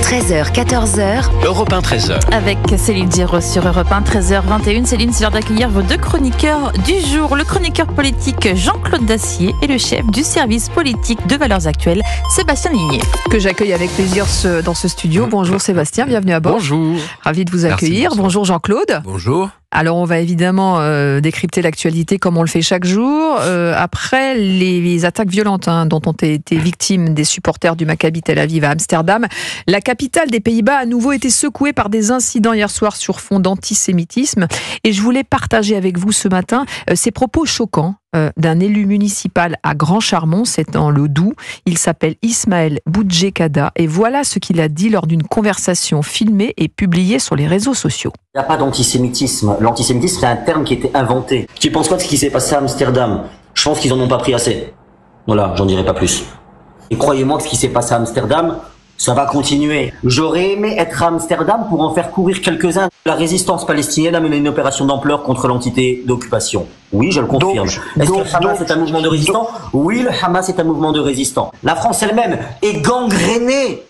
13h, 14h. Europe 1, 13h. Avec Céline Giraud sur Europe 1, 13h21. Céline, c'est l'heure d'accueillir vos deux chroniqueurs du jour. Le chroniqueur politique Jean-Claude Dacier et le chef du service politique de Valeurs Actuelles, Sébastien Ligné. Que j'accueille avec plaisir dans ce studio. Bonjour Sébastien, bienvenue à bord. Bonjour. Ravi de vous accueillir. Merci, bonjour Jean-Claude. Bonjour. Alors on va évidemment décrypter l'actualité comme on le fait chaque jour. Après les attaques violentes dont ont été victimes des supporters du Maccabi Tel Aviv à Amsterdam, la capitale des Pays-Bas a à nouveau été secouée par des incidents hier soir sur fond d'antisémitisme. Et je voulais partager avec vous ce matin ces propos choquants d'un élu municipal à Grand Charmont, c'est dans le Doubs. Il s'appelle Ismaël Boudjekada et voilà ce qu'il a dit lors d'une conversation filmée et publiée sur les réseaux sociaux. Il n'y a pas d'antisémitisme. L'antisémitisme, c'est un terme qui a été inventé. Tu penses quoi de ce qui s'est passé à Amsterdam? Je pense qu'ils en ont pas pris assez. Voilà, j'en dirai pas plus. Et croyez-moi que ce qui s'est passé à Amsterdam, ça va continuer. J'aurais aimé être à Amsterdam pour en faire courir quelques-uns. La résistance palestinienne a mené une opération d'ampleur contre l'entité d'occupation. Oui, je le confirme. Est-ce que le Hamas est un mouvement de résistants? Oui, le Hamas est un mouvement de résistants. La France elle-même est gangrénée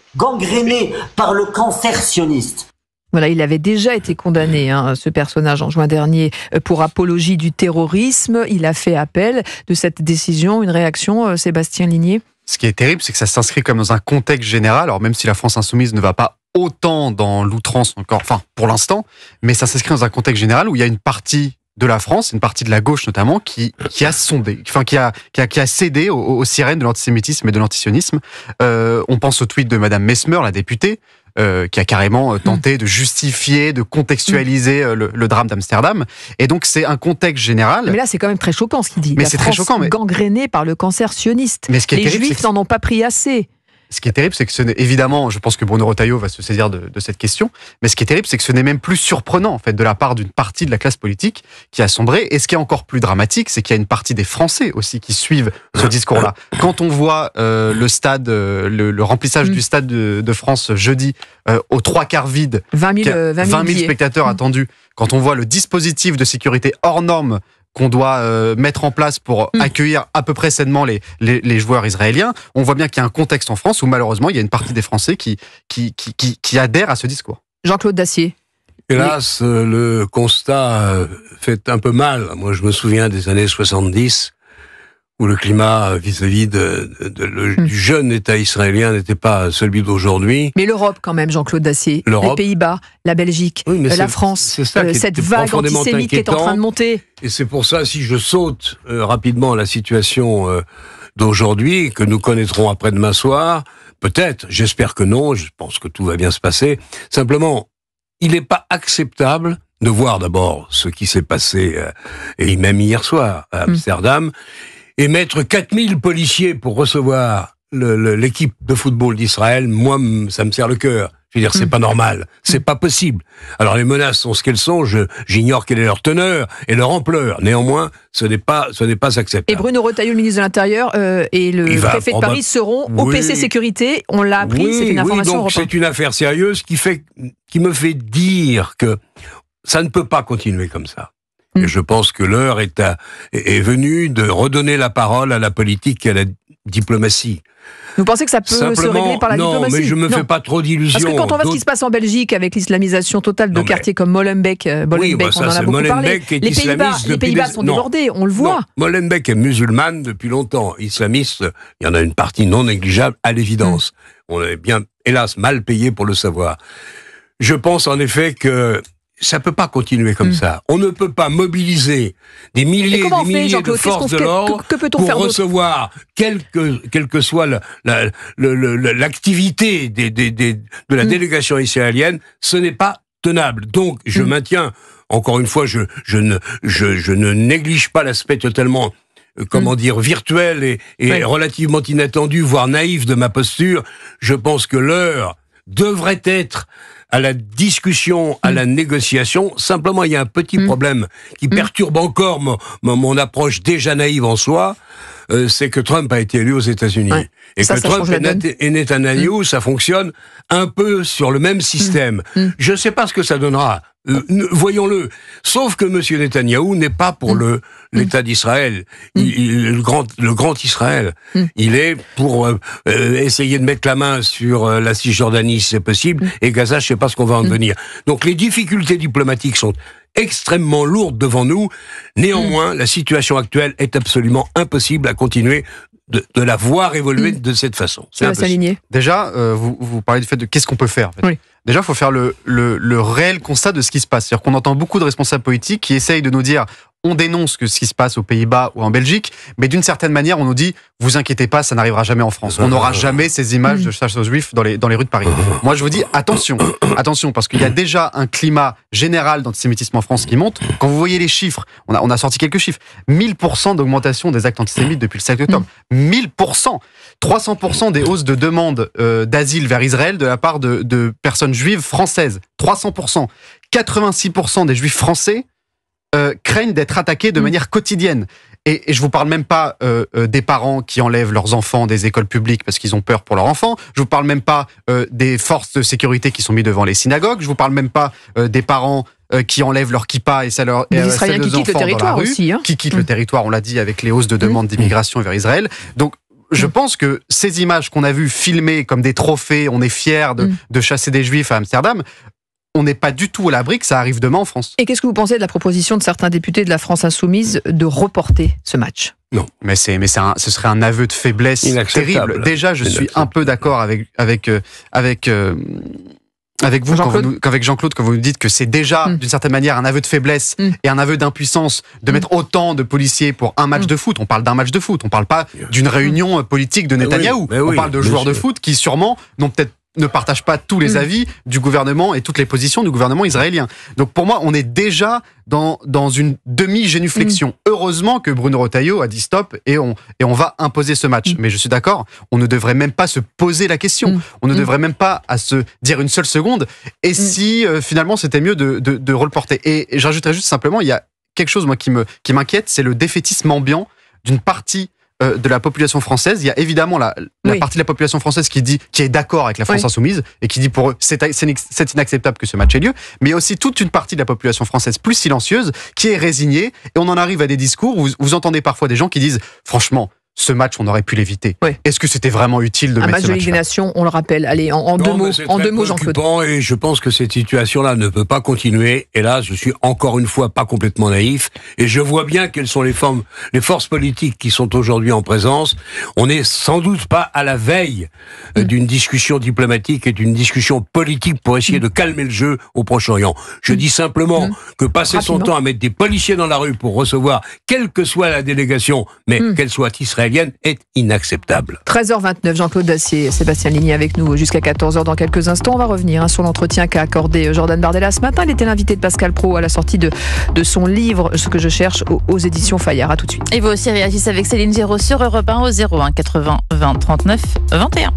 par le cancer sioniste. Voilà, il avait déjà été condamné, ce personnage, en juin dernier, pour apologie du terrorisme. Il a fait appel de cette décision. Une réaction, Sébastien Ligné? Ce qui est terrible, c'est que ça s'inscrit comme dans un contexte général. Alors même si la France insoumise ne va pas autant dans l'outrance encore, enfin pour l'instant, mais ça s'inscrit dans un contexte général où il y a une partie de la France, une partie de la gauche notamment, qui a sondé, enfin qui a cédé aux sirènes de l'antisémitisme et de l'antisionisme. On pense au tweet de Madame Mesmer, la députée, qui a carrément tenté de justifier, de contextualiser le drame d'Amsterdam. Et donc c'est un contexte général. Mais là c'est quand même très choquant ce qu'il dit. Mais la c'est France très choquant. Mais... gangrénée par le cancer sioniste. Mais ce qui est les terrible, Juifs n'en ont pas pris assez. Ce qui est terrible, c'est que évidemment, je pense que Bruno Retailleau va se saisir de cette question, mais ce qui est terrible, c'est que ce n'est même plus surprenant, en fait, de la part d'une partie de la classe politique qui a sombré. Et ce qui est encore plus dramatique, c'est qu'il y a une partie des Français aussi qui suivent ce discours-là. Quand on voit le stade, le remplissage du stade de France jeudi, aux 3/4 vide, 20 000 spectateurs attendus, quand on voit le dispositif de sécurité hors norme qu'on doit mettre en place pour accueillir à peu près sainement les joueurs israéliens, on voit bien qu'il y a un contexte en France où malheureusement il y a une partie des Français qui adhèrent à ce discours. Jean-Claude Dacier. Hélas, le constat fait un peu mal. Moi, je me souviens des années 70 où le climat vis-à-vis du jeune État israélien n'était pas celui d'aujourd'hui. Mais l'Europe quand même, Jean-Claude Dacier. Les Pays-Bas, la Belgique, la France, cette vague antisémite qui est en train de monter. Et c'est pour ça, si je saute rapidement la situation d'aujourd'hui, que nous connaîtrons après-demain soir, peut-être, j'espère que non, je pense que tout va bien se passer. Simplement, il n'est pas acceptable de voir d'abord ce qui s'est passé, et même hier soir, à Amsterdam, et mettre 4000 policiers pour recevoir l'équipe de football d'Israël, moi, ça me serre le cœur. Je veux dire, c'est pas normal, c'est pas possible. Alors les menaces sont ce qu'elles sont, j'ignore quelle est leur teneur et leur ampleur. Néanmoins, ce n'est pas acceptable. Et Bruno Retailleau, le ministre de l'Intérieur, et le préfet de Paris seront au PC Sécurité. On l'a appris, c'est une information donc c'est une affaire sérieuse qui me fait dire que ça ne peut pas continuer comme ça. Et je pense que l'heure est venue de redonner la parole à la politique et à la diplomatie. Vous pensez que ça peut se régler par la diplomatie? Non, mais je me fais pas trop d'illusions. Parce que quand on voit ce qui se passe en Belgique avec l'islamisation totale de quartiers comme Molenbeek, on en a beaucoup parlé. Les Pays-Bas sont débordés, on le voit. Molenbeek est musulmane depuis longtemps. Islamiste, il y en a une partie non négligeable, à l'évidence. On est bien, hélas, mal payé pour le savoir. Je pense en effet que ça peut pas continuer comme ça. On ne peut pas mobiliser des milliers et des milliers de forces de l'ordre pour recevoir, quelle que soit l'activité de la délégation israélienne. Ce n'est pas tenable. Donc, je maintiens, encore une fois, je ne néglige pas l'aspect totalement virtuel et relativement inattendu, voire naïf de ma posture. Je pense que l'heure devrait être à la discussion, à la négociation. Simplement, il y a un petit problème qui perturbe encore mon approche déjà naïve en soi, c'est que Trump a été élu aux États-Unis. Et que Trump et Netanyahou, ça fonctionne un peu sur le même système. Je ne sais pas ce que ça donnera. Voyons-le. Sauf que M. Netanyahou n'est pas pour l'État d'Israël. Le grand Israël. Il est pour essayer de mettre la main sur la Cisjordanie si c'est possible, et Gaza, je ne sais pas ce qu'on va en devenir. Donc les difficultés diplomatiques sont extrêmement lourdes devant nous. Néanmoins, la situation actuelle est absolument impossible à continuer de la voir évoluer de cette façon. Ça va s'aligner. Déjà, vous parlez du fait de qu'est-ce qu'on peut faire. En fait. Oui. Déjà, il faut faire le réel constat de ce qui se passe. C'est-à-dire qu'on entend beaucoup de responsables politiques qui essayent de nous dire on dénonce ce qui se passe aux Pays-Bas ou en Belgique, mais d'une certaine manière, on nous dit vous inquiétez pas, ça n'arrivera jamais en France. On n'aura jamais ces images de chasse aux Juifs dans les rues de Paris. Moi, je vous dis attention, parce qu'il y a déjà un climat général d'antisémitisme en France qui monte. Quand vous voyez les chiffres, on a sorti quelques chiffres, 1000% d'augmentation des actes antisémites depuis le 7 octobre. 1000%, 300% des hausses de demandes d'asile vers Israël de la part de personnes juives françaises. 300%, 86% des juifs français craignent d'être attaqués de manière quotidienne. Et je vous parle même pas des parents qui enlèvent leurs enfants des écoles publiques parce qu'ils ont peur pour leurs enfants. Je vous parle même pas des forces de sécurité qui sont mis devant les synagogues. Je vous parle même pas des parents qui enlèvent leur kippa et ça leur des Israéliens qui quittent le territoire aussi, qui quittent le territoire, on l'a dit, avec les hausses de demandes d'immigration vers Israël. Donc je pense que ces images qu'on a vues filmées comme des trophées, on est fiers de chasser des juifs à Amsterdam, on n'est pas du tout à l'abri que ça arrive demain en France. Et qu'est-ce que vous pensez de la proposition de certains députés de la France Insoumise de reporter ce match ? Non, mais ce serait un aveu de faiblesse terrible. Déjà, je suis un peu d'accord avec vous, avec Jean-Claude, quand vous nous dites que c'est déjà, d'une certaine manière, un aveu de faiblesse et un aveu d'impuissance de mettre autant de policiers pour un match de foot. On parle d'un match de foot, on parle pas d'une réunion politique de Netanyahou. On parle de joueurs de foot qui, sûrement, ne partagent pas tous les avis du gouvernement et toutes les positions du gouvernement israélien. Donc pour moi, on est déjà dans une demi-génuflexion. Heureusement que Bruno Retailleau a dit stop et on va imposer ce match. Mais je suis d'accord, on ne devrait même pas se poser la question. On ne devrait même pas à se dire une seule seconde. Et si finalement c'était mieux de reporter. Et j'ajouterais juste simplement, il y a quelque chose moi qui m'inquiète, c'est le défaitisme ambiant d'une partie de la population française. Il y a évidemment la partie de la population française qui est d'accord avec la France insoumise et qui dit pour eux c'est inacceptable que ce match ait lieu, mais il y a aussi toute une partie de la population française plus silencieuse qui est résignée, et on en arrive à des discours où vous entendez parfois des gens qui disent franchement ce match, on aurait pu l'éviter. Est-ce que c'était vraiment utile de mettre ce match-là ? Un match de Ligue des Nations, on le rappelle. Allez, en deux mots, Jean-Claude. Et je pense que cette situation-là ne peut pas continuer. Et là, je suis encore une fois pas complètement naïf. Et je vois bien quelles sont les forces politiques qui sont aujourd'hui en présence. On n'est sans doute pas à la veille d'une discussion diplomatique et d'une discussion politique pour essayer de calmer le jeu au Proche-Orient. Je dis simplement que passer son temps à mettre des policiers dans la rue pour recevoir, quelle que soit la délégation, mais qu'elle soit israélienne, est inacceptable. 13h29, Jean-Claude Dacier, Sébastien Ligny avec nous jusqu'à 14h dans quelques instants. On va revenir sur l'entretien qu'a accordé Jordan Bardella ce matin. Il était l'invité de Pascal Praud à la sortie de son livre Ce que je cherche aux éditions Fayard. À tout de suite. Et vous aussi réagissez avec Céline Géraud sur Europe 1 au 01 80 20 39 21.